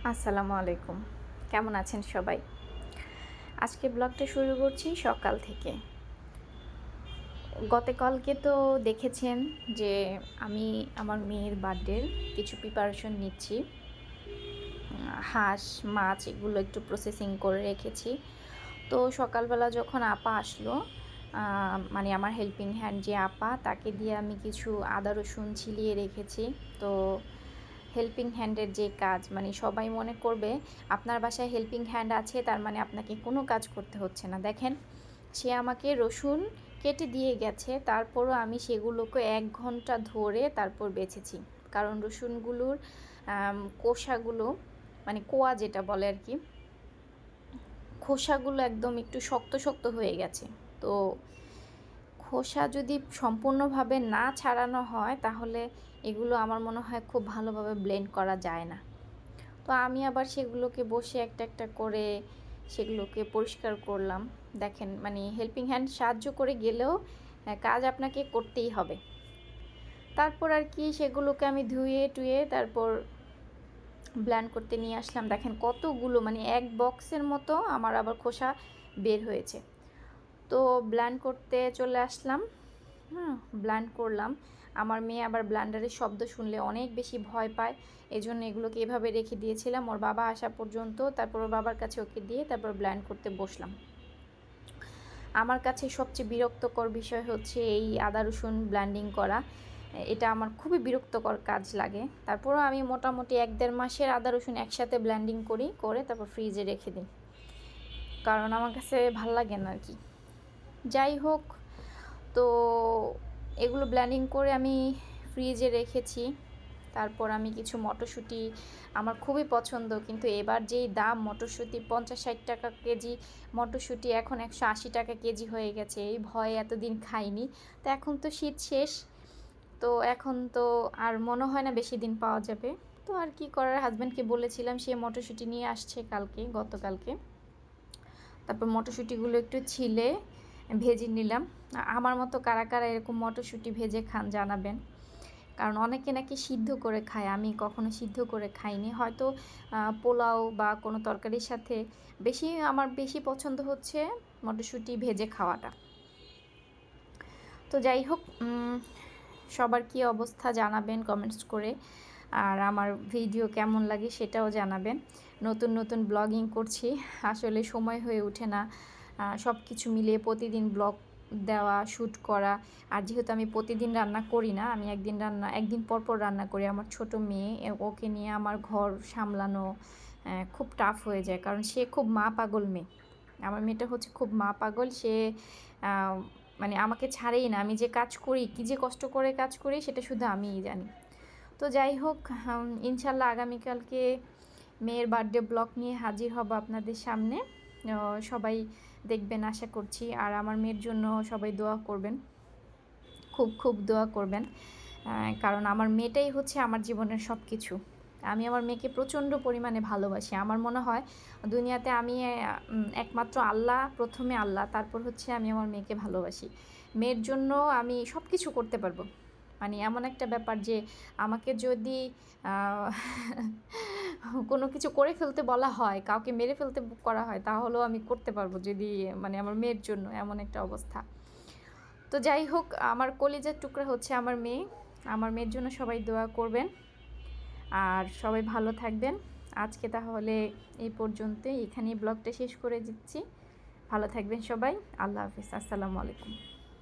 আসসালামু আলাইকুম। কেমন আছেন সবাই? আজকে ব্লগটা শুরু করছি সকাল থেকে। গতকালকে তো দেখেছেন যে আমি আমার মেয়ের বার্থডের কিছু প্রিপারেশন নিচ্ছি। হাঁস, মাছ এগুলো একটু প্রসেসিং করে রেখেছি। তো সকালবেলা যখন আপা আসলো, মানে আমার হেল্পিং হ্যান্ড যে আপা, তাকে দিয়ে আমি কিছু আদা রসুন ছিলিয়ে রেখেছি। তো হেল্পিং হ্যান্ডের যে কাজ, মানে সবাই মনে করবে আপনার বাসায় হেল্পিং হ্যান্ড আছে তার মানে আপনাকে কোনো কাজ করতে হচ্ছে না। দেখেন, সে আমাকে রসুন কেটে দিয়ে গেছে, তারপরও আমি সেগুলোকে 1 ঘন্টা ধরে তারপর বেছেছি। কারণ রসুনগুলোর কোষাগুলো, মানে কোয়া যেটা বলে আর কি, খোসাগুলো একদম একটু শক্ত শক্ত হয়ে গেছে। তো খোসা যদি সম্পূর্ণভাবে না ছাড়ানো হয় তাহলে এগুলো আমার মনে হয় খুব ভালোভাবে ব্লেন্ড করা যায় না। তো আমি আবার সেগুলোকে বসে একটা একটা করে সেগুলোকে পরিষ্কার করলাম। দেখেন, মানে হেল্পিং হ্যান্ড সাহায্য করে গেলেও কাজ আপনাকে করতেই হবে। তারপর আর কি সেগুলোকে আমি ধুয়ে টুয়ে তারপর ব্লেন্ড করতে নিয়ে আসলাম। দেখেন কতগুলো, মানে এক বক্সের মতো আমার আবার খোসা বের হয়েছে। তো ব্লেন্ড করতে চলে আসলাম। ব্লেন্ড করলাম। আমার মেয়ে আবার ব্লেন্ডারের শব্দ শুনলে অনেক বেশি ভয় পায়, এজন্য এগুলোকে এভাবে রেখে দিয়েছিলাম ওর বাবা আসা পর্যন্ত। তারপর ওর বাবার কাছে ওকে দিয়ে তারপর ব্লেন্ড করতে বসলাম। আমার কাছে সবচেয়ে বিরক্তকর বিষয় হচ্ছে এই আদা রসুন ব্লেন্ডিং করা। এটা আমার খুবই বিরক্তকর কাজ লাগে। তারপরও আমি মোটামুটি 1-1.5 মাসের আদা রসুন একসাথে ব্লেন্ডিং করে তারপর ফ্রিজে রেখে দিই, কারণ আমার কাছে ভাল লাগে না আর কি। যাই হোক, তো এগুলো ব্লেন্ডিং করে আমি ফ্রিজে রেখেছি। তারপর আমি কিছু মটরশুঁটি, আমার খুবই পছন্দ, কিন্তু এবার যেই দাম মটরশুঁটি, 50-60 টাকা কেজি মটরশুঁটি এখন 180 টাকা কেজি হয়ে গেছে। এই ভয়ে এতদিন খাইনি। তো এখন তো শীত শেষ, তো এখন তো আর মনে হয় না বেশি দিন পাওয়া যাবে। তো আর কি করার, হাজব্যান্ডকে বলেছিলাম, সে মটরশুঁটি নিয়ে আসছে গতকালকে। তারপর মটরশুঁটিগুলো একটু ছিলে ভেজে নিলাম। আমার মতো কারা কারা এরকম মটরশুঁটি ভেজে খান জানাবেন, কারণ অনেকে নাকি সিদ্ধ করে খায়, আমি কখনো সিদ্ধ করে খাইনি। হয়তো পোলাও বা কোনো তরকারির সাথে আমার বেশি পছন্দ হচ্ছে মটরশুঁটি ভেজে খাওয়াটা। তো যাই হোক, সবার কী অবস্থা জানাবেন কমেন্টস করে, আর আমার ভিডিও কেমন লাগে সেটাও জানাবেন। নতুন নতুন ব্লগিং করছি, আসলে সময় হয়ে ওঠে না সব কিছু মিলিয়ে প্রতিদিন ব্লগ দেওয়া, শ্যুট করা। আর যেহেতু আমি প্রতিদিন রান্না করি না, আমি একদিন পর পর রান্না করি। আমার ছোট মেয়ে, ওকে নিয়ে আমার ঘর সামলানো খুব টাফ হয়ে যায়, কারণ সে খুব মা পাগল মেয়ে। আমার মেয়েটা হচ্ছে খুব মা পাগল। সে মানে আমাকে ছাড়েই না। আমি যে কাজ করি, কী যে কষ্ট করে কাজ করি, সেটা শুধু আমিই জানি। তো যাই হোক, ইনশাল্লাহ আগামীকালকে মেয়ের বার্থডে ব্লগ নিয়ে হাজির হব আপনাদের সামনে। সবাই দেখবেন আশা করছি। আর আমার মেয়ের জন্য সবাই দোয়া করবেন, খুব খুব দোয়া করবেন, কারণ আমার মেয়েটাই হচ্ছে আমার জীবনের সব কিছু। আমি আমার মেয়েকে প্রচণ্ড পরিমাণে ভালোবাসি। আমার মনে হয় দুনিয়াতে আমি একমাত্র আল্লাহ, প্রথমে আল্লাহ, তারপর হচ্ছে আমি আমার মেয়েকে ভালোবাসি। মেয়ের জন্য আমি সব কিছু করতে পারবো। মানে এমন একটা ব্যাপার যে আমাকে যদি কোনো কিছু করে ফেলতে বলা হয়, কাউকে মেরে ফেলতে করা হয়, তাহলেও আমি করতে পারবো, যদি মানে আমার মেয়ের জন্য এমন একটা অবস্থা। তো যাই হোক, আমার কলিজার টুকরা হচ্ছে আমার মেয়ে। আমার মেয়ের জন্য সবাই দোয়া করবেন, আর সবাই ভালো থাকবেন। আজকে তাহলে এই পর্যন্তই, এখানেই ব্লগটা শেষ করে দিচ্ছি। ভালো থাকবেন সবাই। আল্লাহ হাফিজ। আসসালামু আলাইকুম।